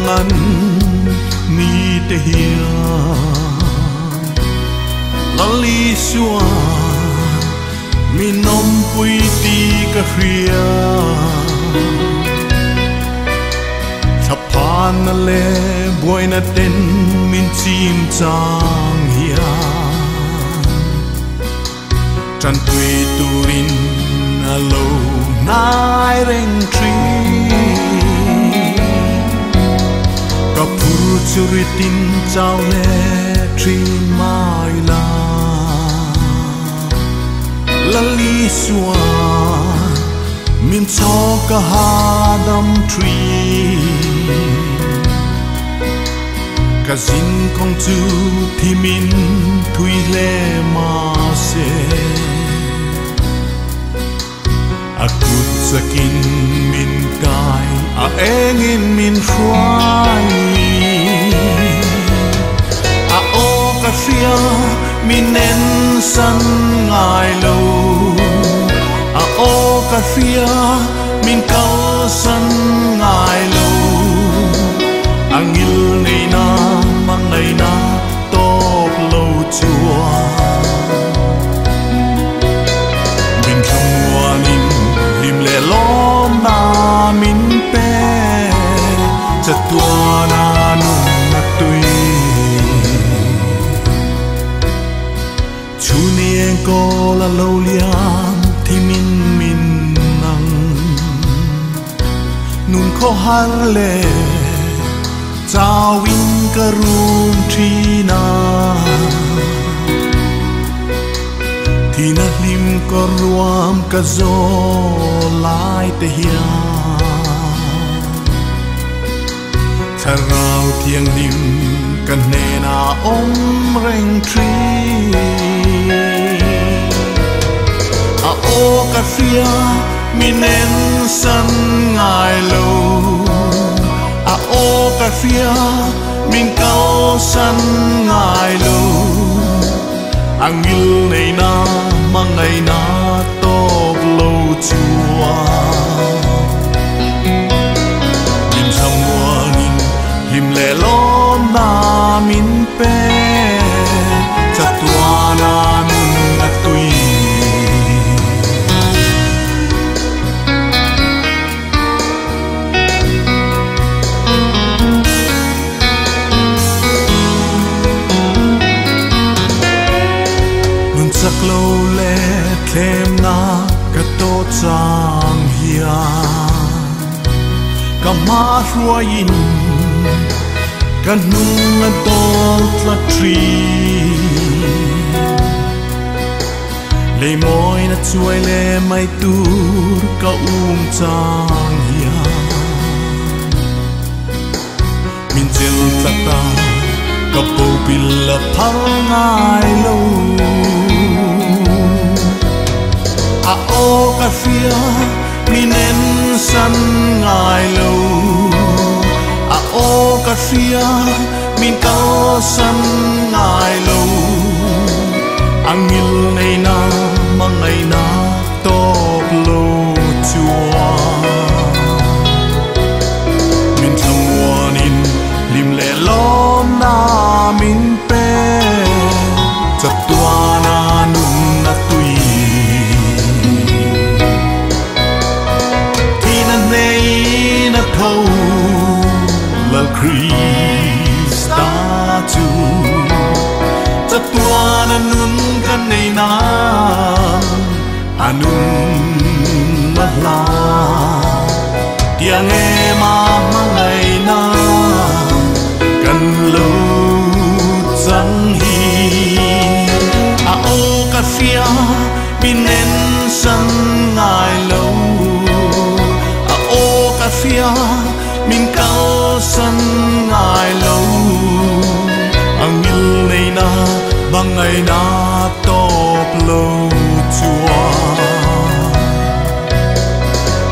ngân mi te hia lali xua mi nom pui ti ka hria thapa na le boy na ten min chim chang hia chan tui turin alo nai reng tri ka puru churitin chao le tri mai la lali xua min cho ka hadam tri ka zin kong tu thi min thui le ma se akut sakin min kai a engin min fry a o ka fia min en san ngai lo a o ka fia min kal san ngai lo angil nei na mang nei na top lo chua min trong wanin lim le lom na min pe cha tua na nu na tui chu nien ko la lo liam thi min min nang nun ko har le Tawin karum trina Tina lim koruam kazo lai te hia Tharau thiang lim kanena om reng tri A o ka fia minen san ngai lo a o ka fia min cao san ngai lo angil nei na mang nei na top lo chua min sang wanin him le lom na min pe cha tua na nun na tui sak lo le thlem na ka to chang hia ka ma hruain ka nung a dol tla tri le moi na chuai le mai tur ka chang hia min chel tla ta ka po bil la phang ngai lo a o ka fia minen san ngai lo a o ka fia min cao san ngai lo angil nei na mang nei na top lo chua min thang wanin lim le lom na min pe cha tua na nun na tui khâu là Krista chu cha tua na nun kan nei na anun ma la tiang e ma ngai na kan lo chang hi a o ka fia minen san ngai lo fia min cao san ngai lo angil nei na bang ngai na top lo chua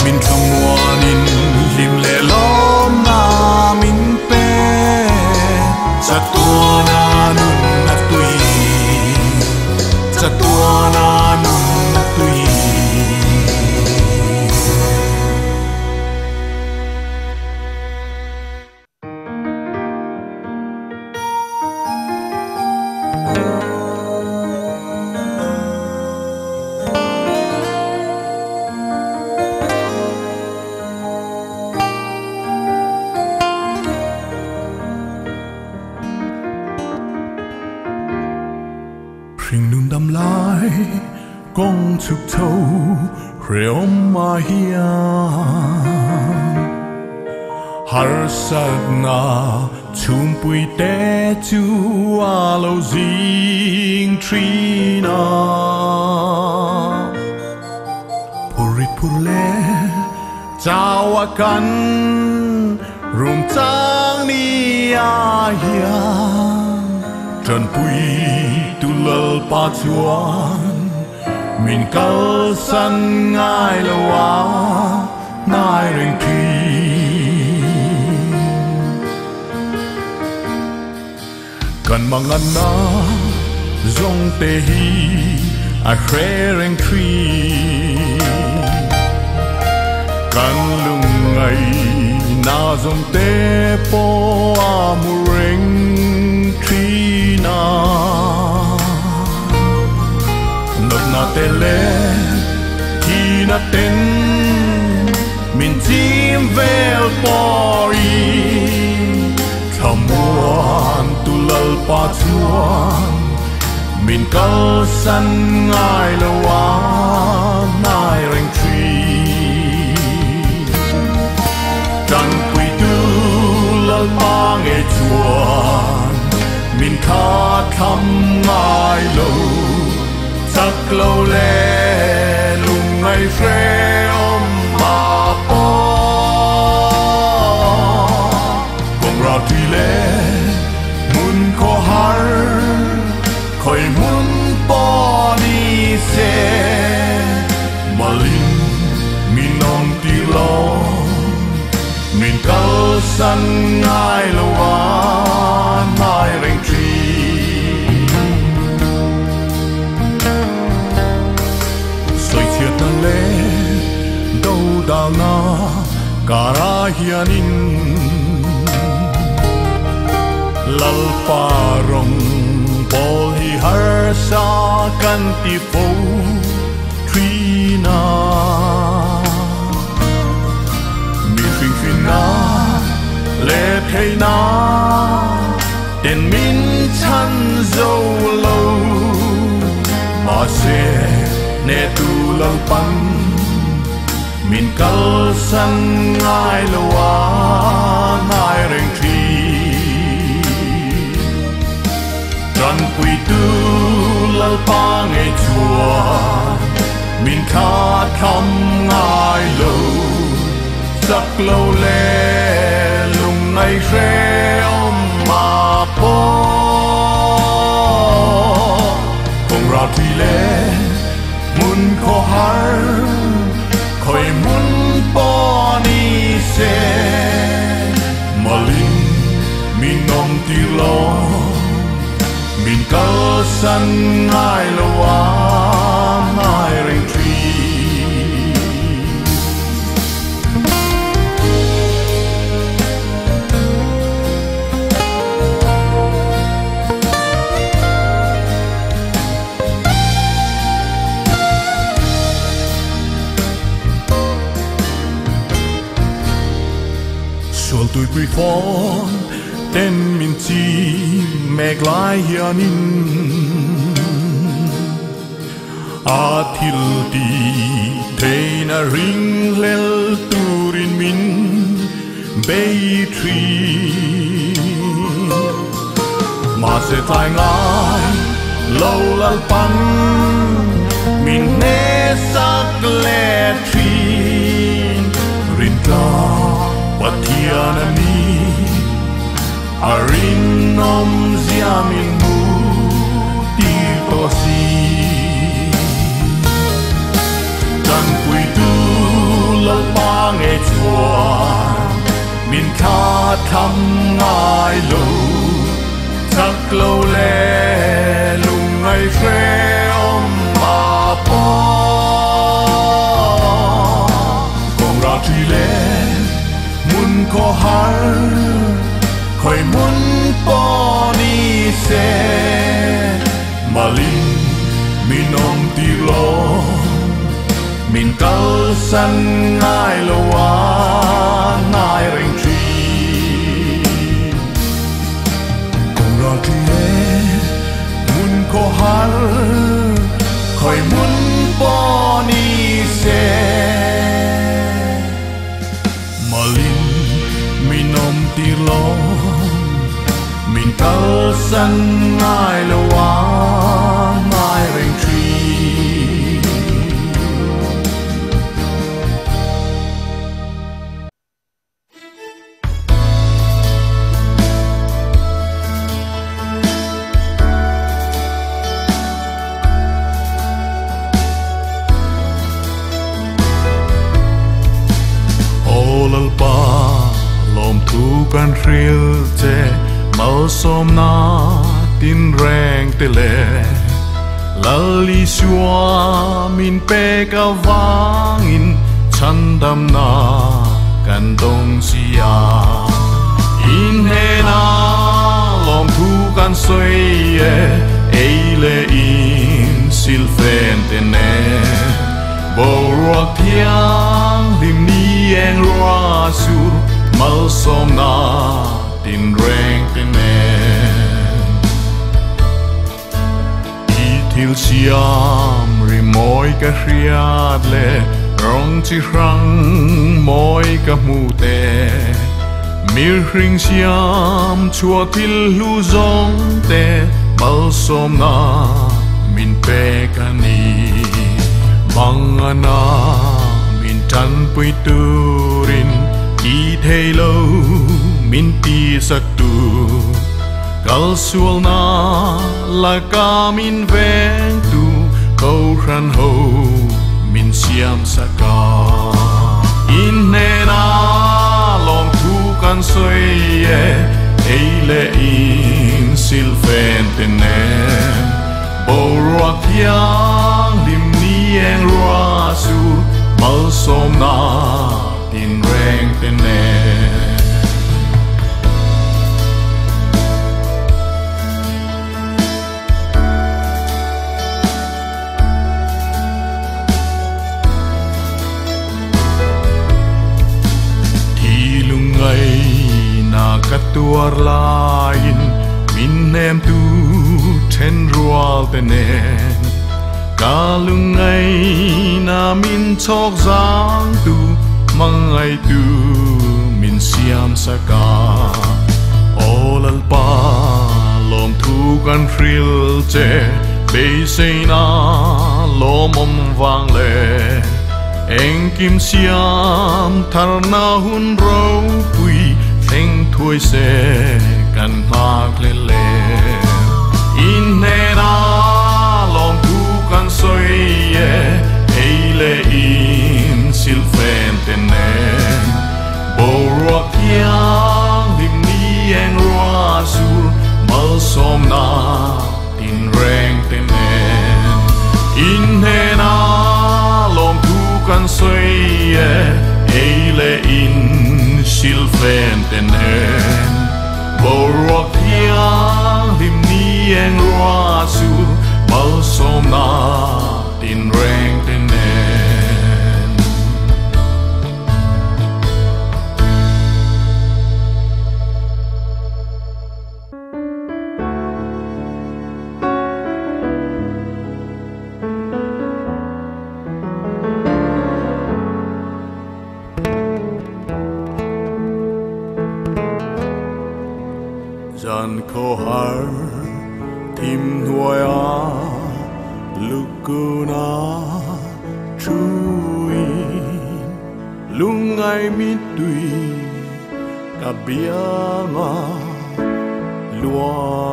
min thong wanin lim le lom na min pe cha tua na nun na tui cha tua na nun na tui công chúc thâu rêu mà hiền har sát na chum pui te chu alo zing trina purit purle cawakan rum tang ni ahia trần pui tu lal pa chuan min kal san ngai lawa nai ring thi kan mangana zong te hi a khreng thi kan lung ngai na zong te po amureng thi na nop na te le ki na ten min chim vel pori thamuan tu lal pa chuan min kal san ngai lawa nai reng thi trăng quỳ tu lal pa nghe chuan min kha thăm ngai lo chắc lâu lệ lùng ngày phê ôm mà po cùng ra thủy lệ mun ko har khoi mun po ni se malin min non ti lo min kal san ngai lawa nai reng thi đâu đào na cara hianin lal parong bol hi har sa kan ti fo trina mi fin na le thei na ten min chan zo lo ma se ne tu lal pan min kal san ngai lawa nai reng thi trần quỳ tu lal pa nghe chuan min kha thăm ngai lo sắc lâu le lùng ngày rê om ma po cùng ra thi le mun ko har khoi mun po ni se malin min nom ti lo min kal san ngai lawa nai reng thi sual tui pui phon ten min chi meg lai hianin a thil ti theina ring lel turin min bay tri ma se tai ngai lâu lal pan min ne sak le tri rin ta Patianani arin nom ziamin mu ti tosi dan pui tu lal pa nghe chuan min kha thăm ngai lo chắc lâu le lùng ngày phê om ma po cùng ra truy le mun ko har khoi mun po ni se malin min om ti lo min kal san ngai lawa nai reng thi cùng ra thi le mun ko har khoi mun cầu sân ngài lâu quá ngài rèn triกันเรียลเจมาสมนาตินแรงเตเลลลิชัวมินเปกาวางินฉันดำนากันตรงเสียอินเฮนาลองทูกันสวยเอเลอินซิลเฟนเตเนบรักเทียงลิมนี้เองราสูมาสมนาตินแรงเตเนอีทิลเชียมริมอยกะเรียดเลร้องจิรังมอยกะมูเตมิริงเชียมชัวทิลลูซงเตมาสมนามินเปกานีบังอานามินจันปุยตูรินอีเทโลมินตีสักตูกัลสวลนาลากามินเวงตูเขาครันโฮมินเสียมสกาอินเนนาลองทูกันสวยเอเลอินซิลเฟนเตเนบรักยังลิมนี้เองราสูมาสมนาตินแรงเตเนที่ลุงไงนากัตัวลายมินเนมตูเทนรัวเตเนกาลุงไงนามินชอกจางตูมังไงตูมินเสียมสกาโอลัลปาลมทูกันฟริลเจเบเซนาลมอมวางเลเอ็งกิมเสียมทารนาหุนเราปุยเพ่งถวยเสกันมากเลเลอินเนนาลองทูกันสวยเอเลอินซิลเฟนเตเนบรักยังลิมนี้เองราสูมาสมนาตินแรงเตเนอินเนนาลองทูกันสวยเอเลอินซิลเฟนเตเนบรักยังลิมนี้เองราสูมาสมนาตินแรงเตเนจันโคหาทิมหน่วยอาลูกกูนาช่วยลุงไงมิดดุยกับเบียมาลว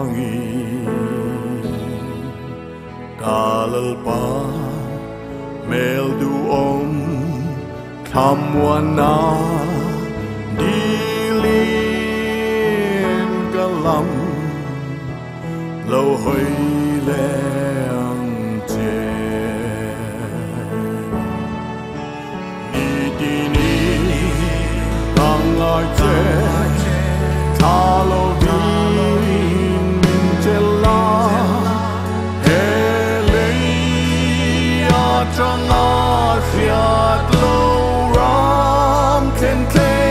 งอีกาลปาเมลดูอมคำวันนาดีลีlâu hơi leng chê đi đi đi càng ai chê ta lâu đi mình chê la hê lấy à trăng à phiat lâu ram khen khen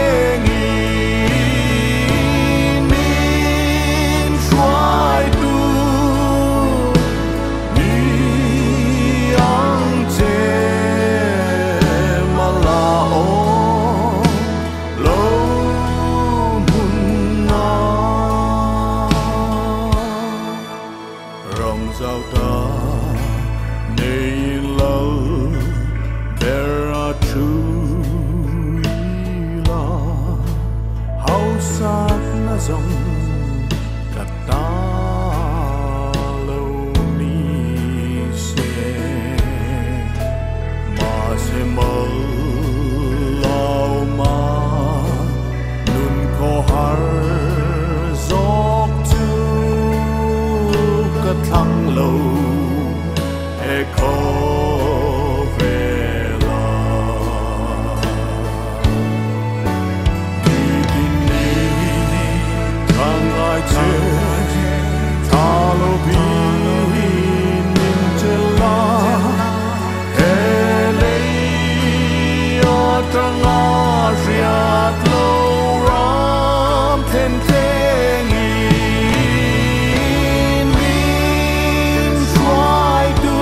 sao ta nei lâu bera chui la hau sak na zong kata lâu ni se ma se mơ lao ma nun ko har zok tu ka thăng lâu e ko vela ki ni kang ai che ta lo bi nin che la e le o tang a riat lo ram ten ten in min try to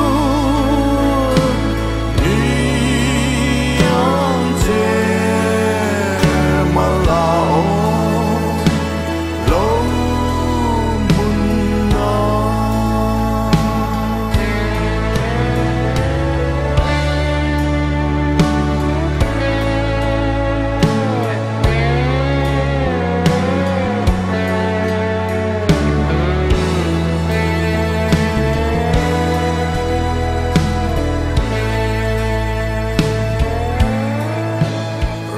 ni ang che malao lo mun na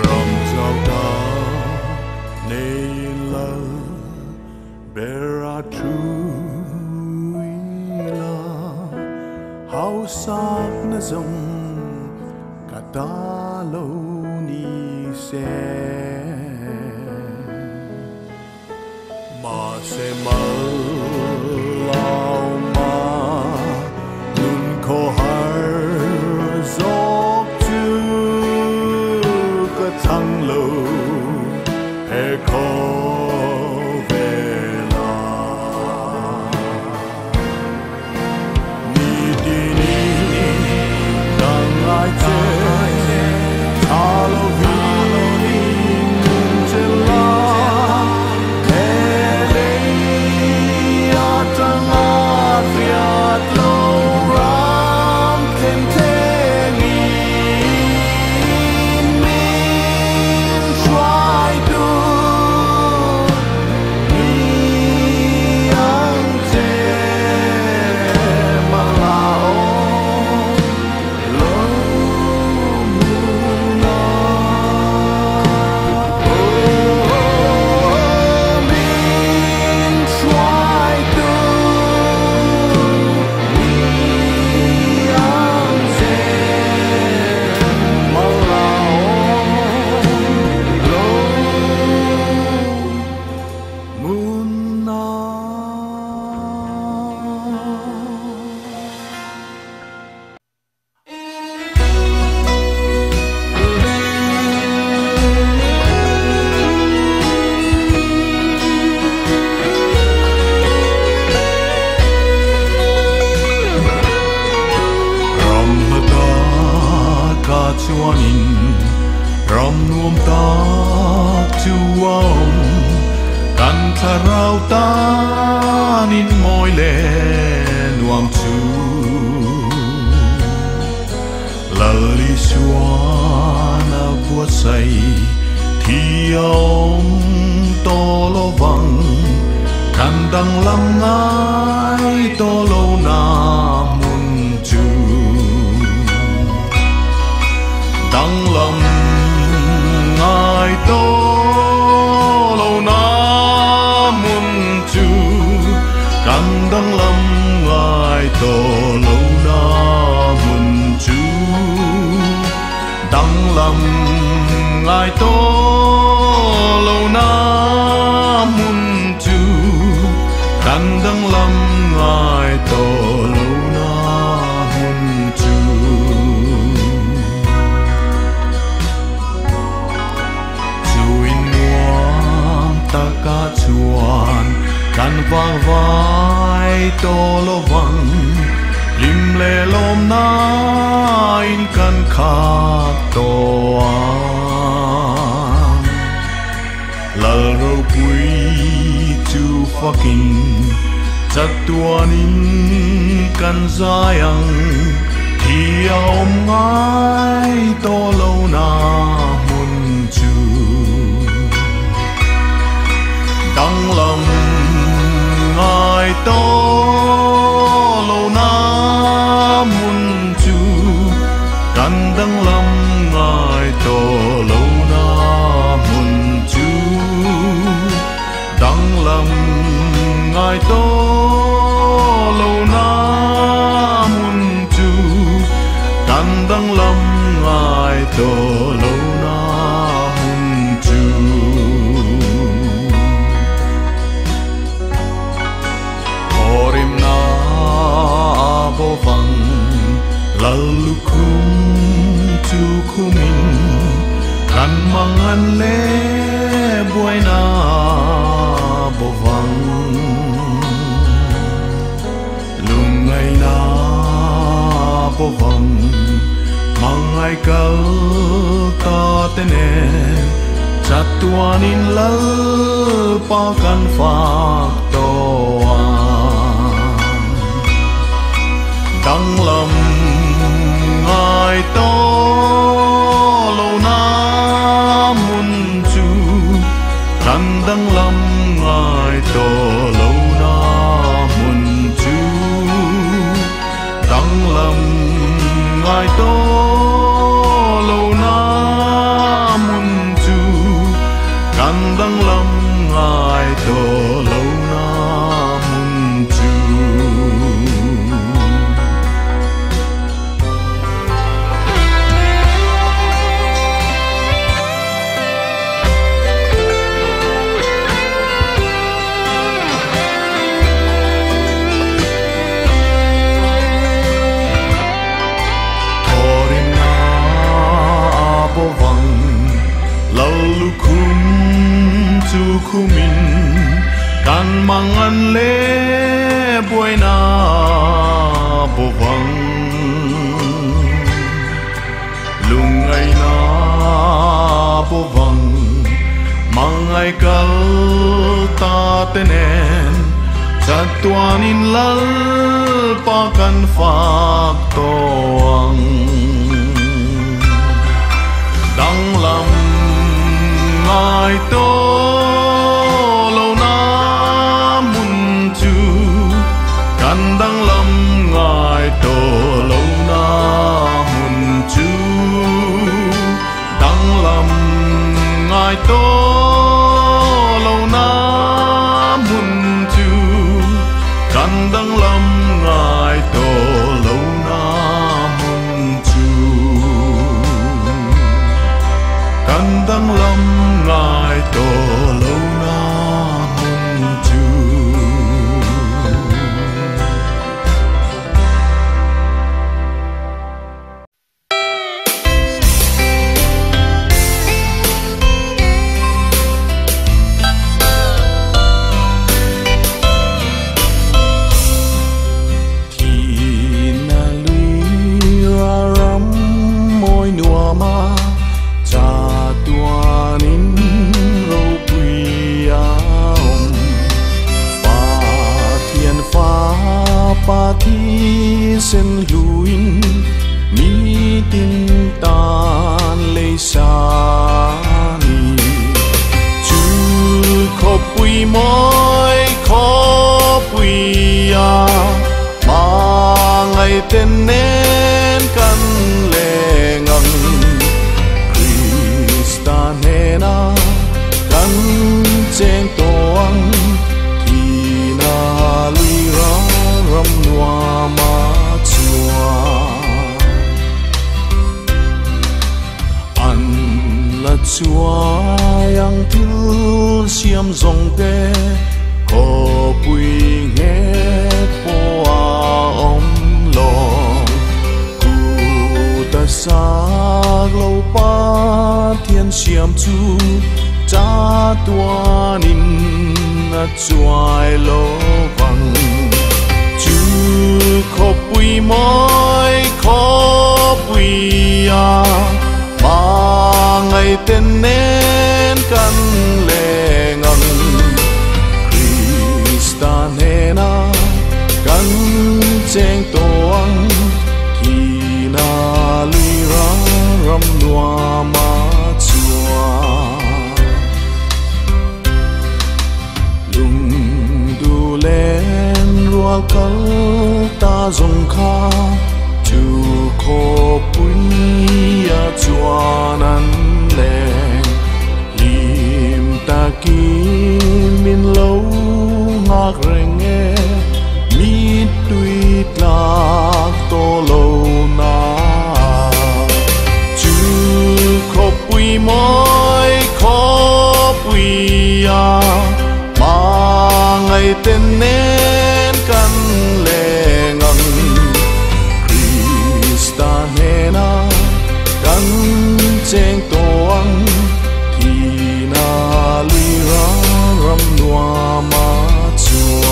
ram chao ta nei la bera chui la hau sak na zong kata lo ni se ma se ma lao ma nun ko har zok tu ka thăng lo e ko vela ni di ni dang ai che ta lo vi nun che la e le a tang a fiat lo ram ten ten in min try to ni ang che malao lo mun na min try to ni ang che malao lo mun na ram ta ka chuanin ram nuam ta chuam kan tharau ta nin moi le nuam chu lali suana bua sai thi om to lo vang kan dang lam ngai to lo na mun chu dang lam ngai to lo na mun chu kan dang lam ngai to lo na mun chu dang lam ngai to lo na mun chu kan dang lam ngai to lo na mun chu chuin nuam ta ka chuan kan vang vai to lo vang lim le lom na in kan kha to lal ro pui tu fucking chatuanin kan zayang hiaom ngai to lo na mun chu dang lam ngai to lo na mun chu kan dang lam ngai to lo na mun chu dang lam ngai to lo na mun chu kan dang lam ngai to lo na mun chu orim na bo vang lalu kum chu kumin kan mangan le buai na bo vang lungai na bo vang mangai kal ta tene chatuanin lal pa kan phak to dang lam ngai to lo na mun chu kan dang lam ngai to lo na mun chu dang lam ngai to lo na mun chu kan dang lam ngai to lo na mun chu lalu kum tu kumin kan mangan le buai na bovang lungai na bovang mangai kal ta tenen chatuanin lal pa kan phak toang dang lam ngai to lo na mun chu kan dang lam ngai to lo na mun chu dang lam ngai to lo na mun chu kan dang lam ngai to lo na mun chu kan dang lam ngai to lo na mun chu pa thi sen luin mi tin tan le sa ni chu kho pui moi kho pui ya ma ngai ten nen kan le ngang Krista nena kan chen toang thi na lui ra ram noa ma chua an la chua yang thil siam zong te ko pui nge po a om lo ku ta sa lo pa thiên siam chu cha tua nin na chuai lo vang kho pui moi kho pui ya ma ngai ten nen kan le ngang Krista nena กันแจ้งตวงที่นาลีรารำนัวมาชัวลุงดูแลรัวกันตาจงคาจูโคปุยอาจวนันแลลิมตากินมินโลงากเรงเงมีตุยตลากโตโลนาจูโคปุยมอยโคปุยอามาไงเต้นเน้นกันแลงังคริสตาเฮนากันแจ้งตวงที่นาลีรารำนัวมาชัว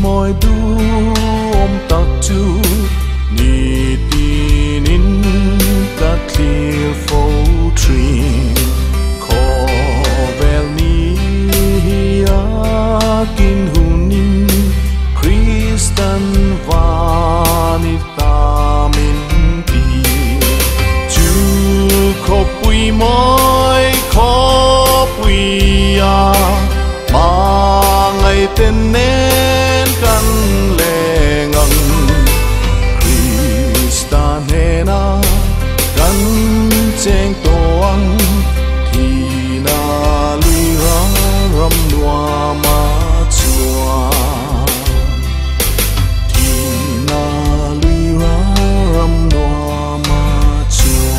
mọi đuông tắc chu ni tinin ta clear for tree kho vel ni akin hunin Christian vanita min pi chu kho pui moi kho pui a ma ngai ten neกันแลงังคริสตาเฮนากันแจ้งตวงที่นาลีรารำนัวมาชัวที่นาลีรารำนัวมาชัว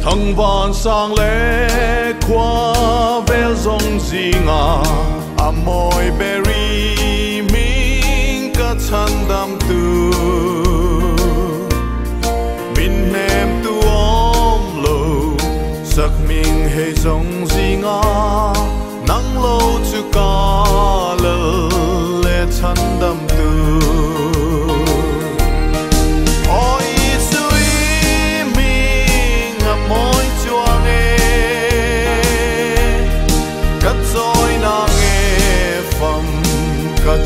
thăng van sang lệ qua vel dòng gì ngà à môi berry mình cả chân đam tu mình nem tu om lâu sắc mình hay dòng gì ngà nắng lâu chu ca lơ lệ chân đam tu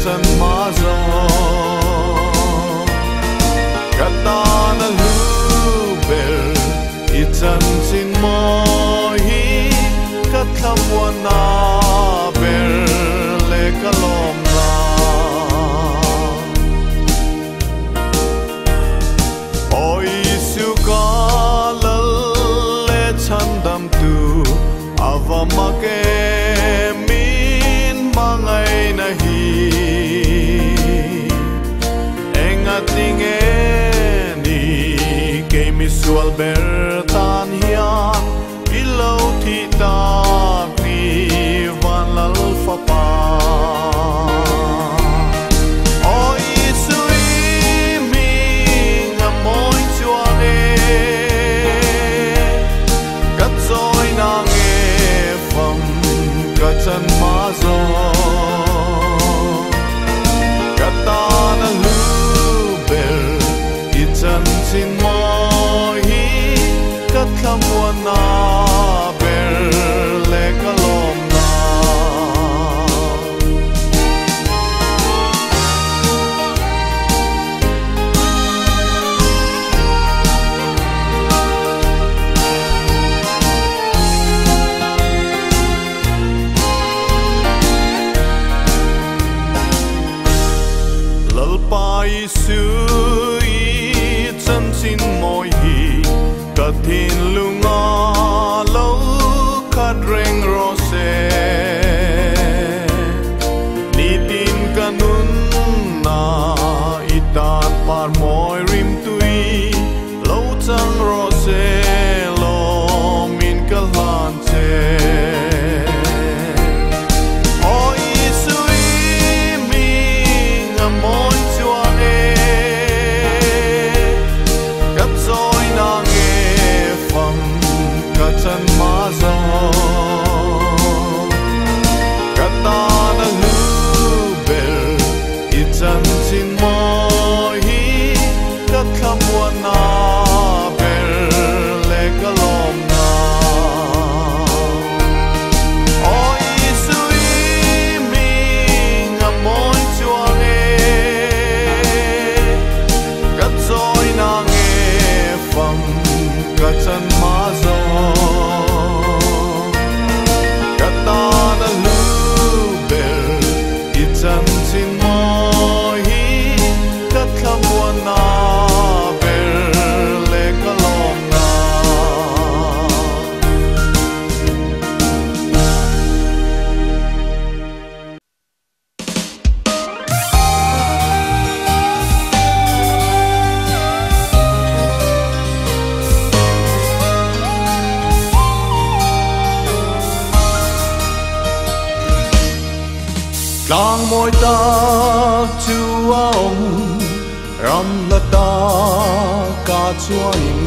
chân má gió kata na luber i chân sin mo hi katham wana ber le kalom na oi su ka le chan dam tu avamake min mangai na hi Sual bertan hian ilau thi ta ni van lal fa pa oi sui mi ngamoi chuang kat zoi na nge pham ka chan ma zo kata na lu ber i chan sin mo Tham wana ber le kalom na lalpai su i chan sin moi hi kathin lunga lâu khát reng rose ni tin kanun na itat par moi rim tui lâu chang rose lo min kalhan che oi sui mi ngamon chuang kat zoi na chân má gió kata na lu ber i chân sin mo hi kat kham wana ber le kalom na oi sui mi ngamoi chuang kat zoi na nge pham ka chân má gió chân sin mo hi kat kham wana ber le kalom na Lang môi ta chua ông ram la ta ca chua in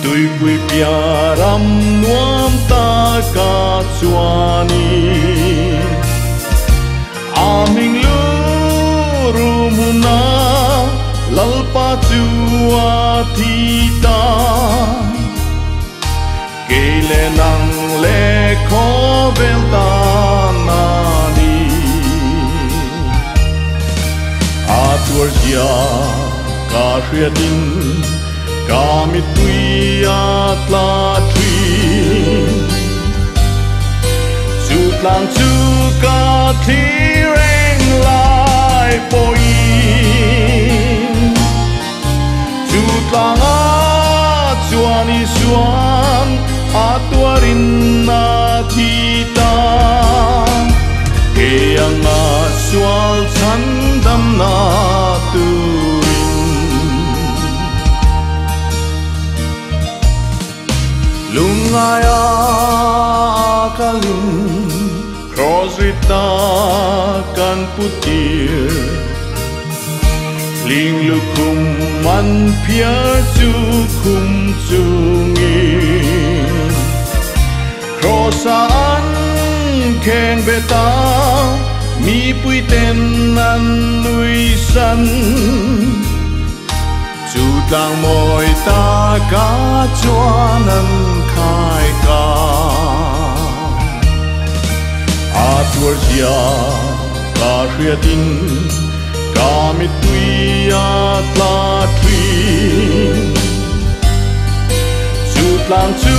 tui quy pia ram nuam ta ca chua ni aming lu rumuna lalpa chua thi ta kele nang le kho vel ta Tuargia ka hriatin ka mi tui atla tri chu tlang chu ka thi reng lai poi chu tlang a chuan i suan a tuarin na thi ta ke anga sual chan dam na tu ngaya kalin cross rita kan putir ling lukum man pia chu kum chungin crossan keng beta mi pui ten nan lui san chu tang moi ta ka chuanan khai ka a tuar sia ka hriatin ka mi tui a tla tri chu tlang chu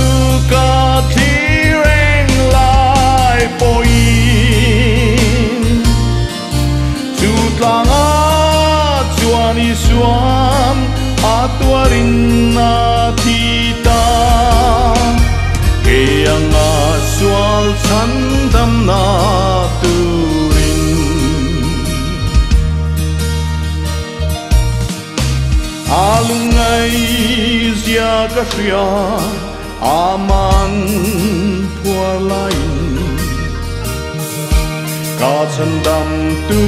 ka thi reng lai poi chu tlang a chuan i suam a tuarin na thi ta ke anga sual chan dam na turin alungai zia ka hria aman puar lain ka chan dam tu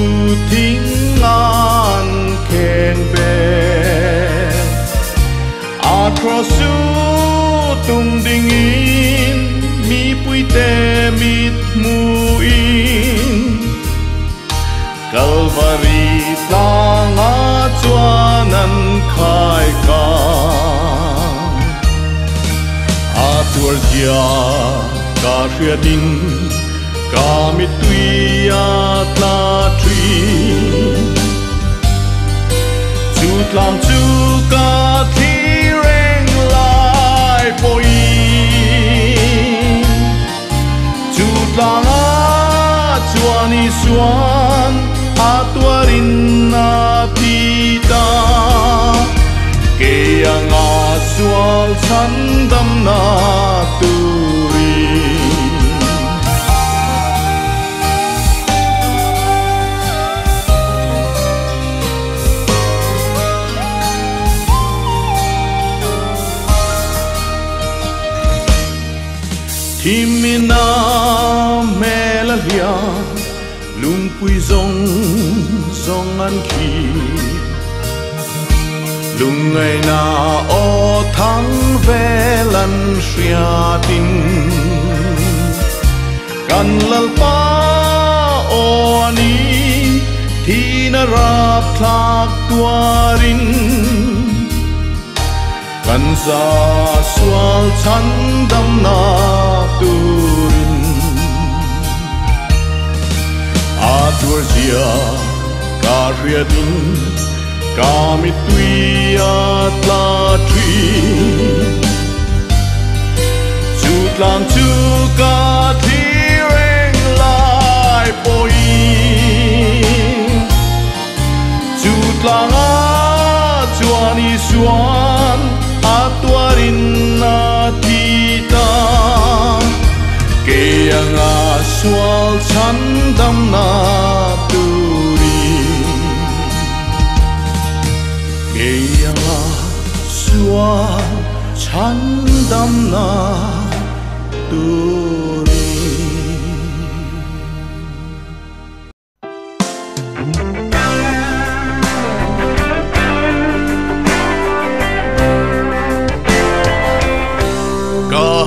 thing an khen be across su tung ding in mi pui te mit mu in Calvary tlang a chuanan khai ka a tuar dia ka hriatin ka mi tui a tla tri chu tlang chu ka thi reng lai poi chu tlang a chuan i suan a tuarin na thi ta ke anga sual chan dam na turi Timina melalia lung pui zong zong an khi lung ngày na o thang ve lan shria tin kan lal pa o ani thi na rap thak tuarin kan sa sual chan dam na turin a tuar sia ka hriatin ka mi tui a tla tri chu tlang chu ka thi reng lai poi chu tlang a chuan i suan a tuarin na thi ta ke anga sual chan dam na turi ke anga sual chan dam na turi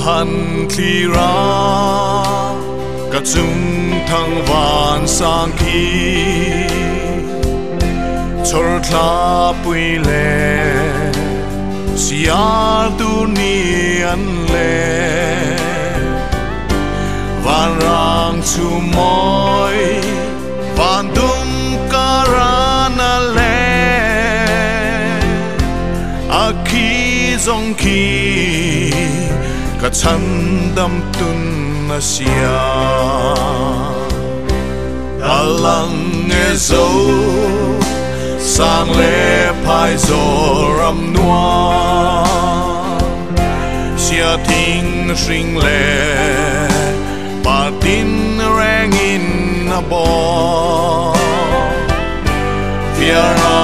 han thi ra ka chung thang van sang khi chor thla pui le siar tu ni an le van rang chu moi van dum karana le a khi zong khi ka chan dam tun na sia alang e zo sang le phai zo ram noa sia ting sing le pa tin rang in na bo fiara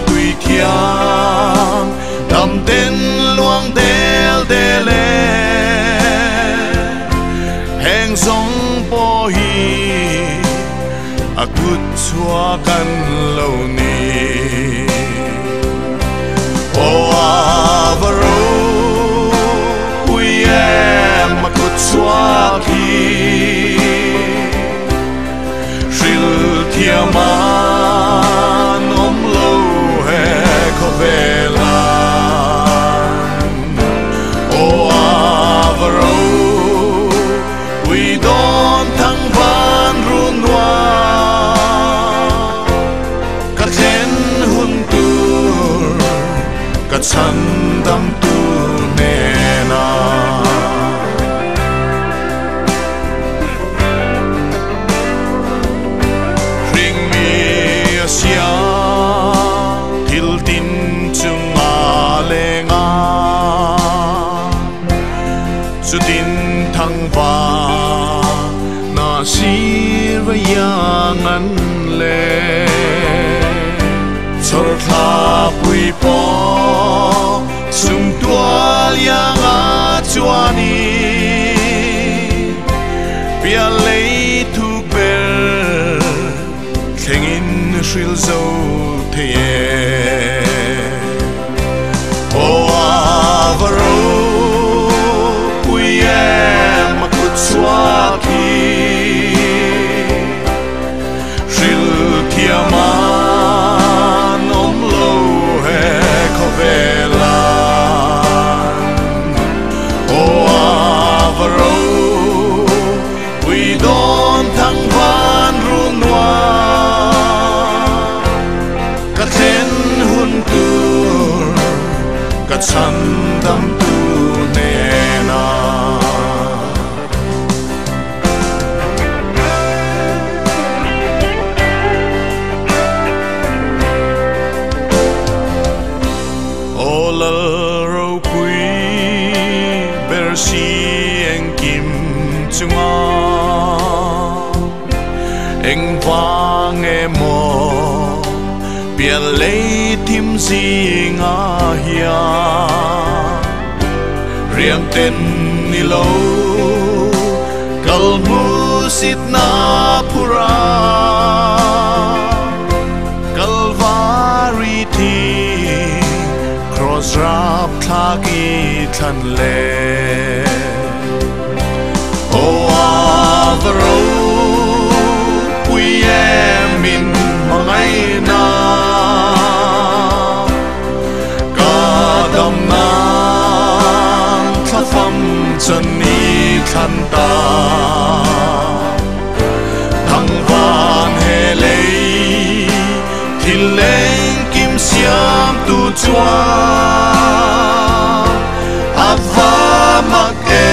quy thiang dam ten luang del de le chua kan lo ni o avaro we am makut chua ki shil thiaman om lo he khovela o avaro we don't thang van runwa ka chen hun tur ka chan dam tu ne na ring mi asia til tin chung a lenga chu tin thang va na sir yang an le chor tha pui po sum tual yang a chuani bia lei thu ber thengin shil zo the o avaro we am makut swaki shil thiaman om lo he khovela o avaro we don't thang van runwa ka chen hun tur ka chan dam tu ne na ro pui ber si en kim chunga eng vang e mo bia lei tim zinga hia riam ten ni lo kal mu sit na pura kalvari thi cross rap thagi than le o avaro we am in mangai na kadam na thafam chan ni than ta thang van he lei thil leng kim siam tu chua ava make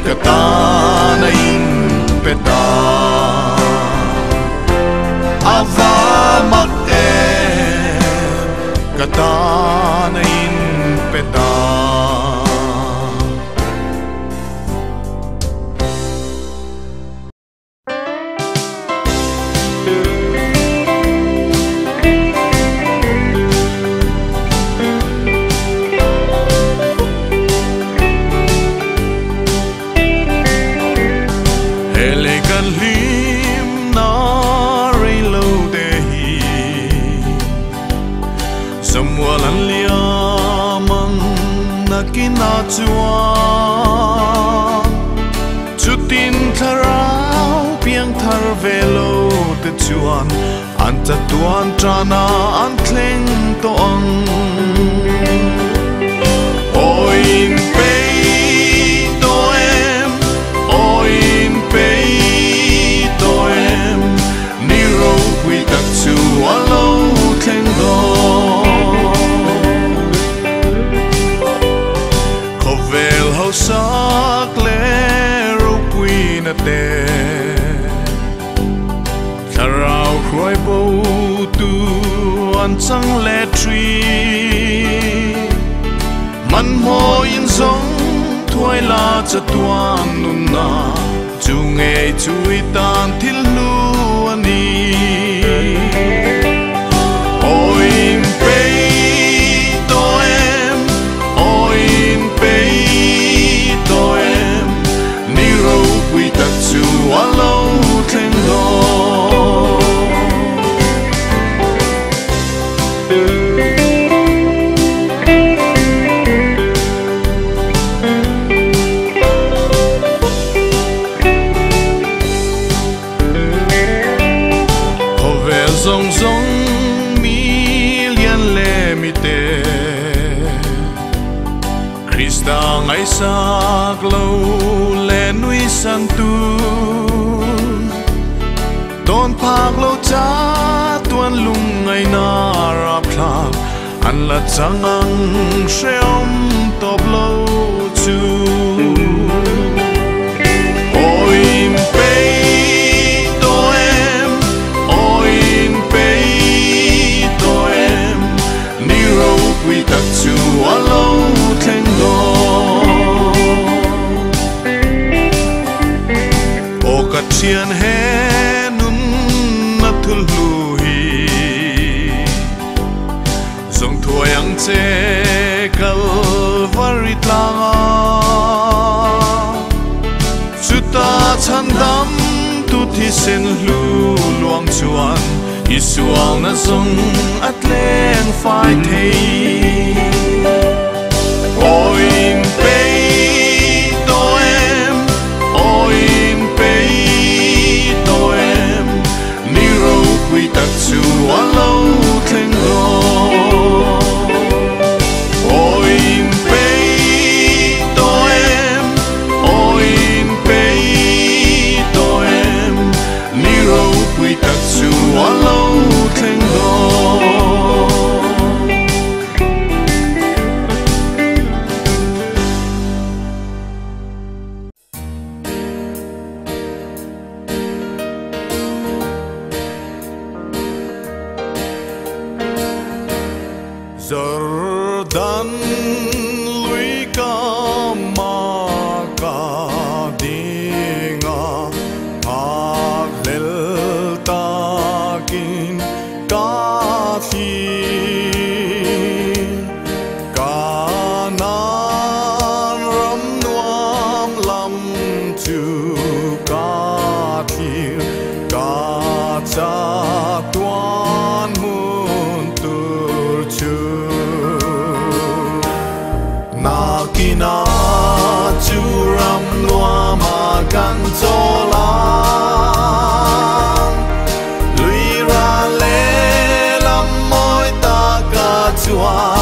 katana in peta ava make katana in peta kina chuan chutin tharau piang thar velo te chuan an cha tuan trana an thleng to ang oin pei to em oin pei to em ni ro wi tak chu alo thleng go sak le ro pui na te tharau khoi bo tu an chang le tri man mo in song thoi la cha tuan nun na chu nge chui tan thil nu ani oin pei to em oin pei to em ni ro pui tak chu alo thleng do Rong rong mi lian le mi te Krista ngai sak lo le nui san tu Don phak lo cha tuan lung ngai na rap thak an la changang sheom top lo chu Oim pei quy tắc chu alo theng do o ka thian he nun na thul lu hi zong thua yang che kalvari tlanga chuta chan dam tu thi sen lu luang chuan Isuang na song at leng phai thei Oim pei to em Oim pei to em Ni ro quy tắc chu alo theng do Oim pei to em Oim pei to em Ni ro quy tắc chu alo theng do Jordan lui ka ma ka dinga aglel takin ka thi kanan ram nuam lam tu ka thi ka cha tuan mun tur chu Nakina chu ram nuam agan chola Lui ra le lam moi ta ka chua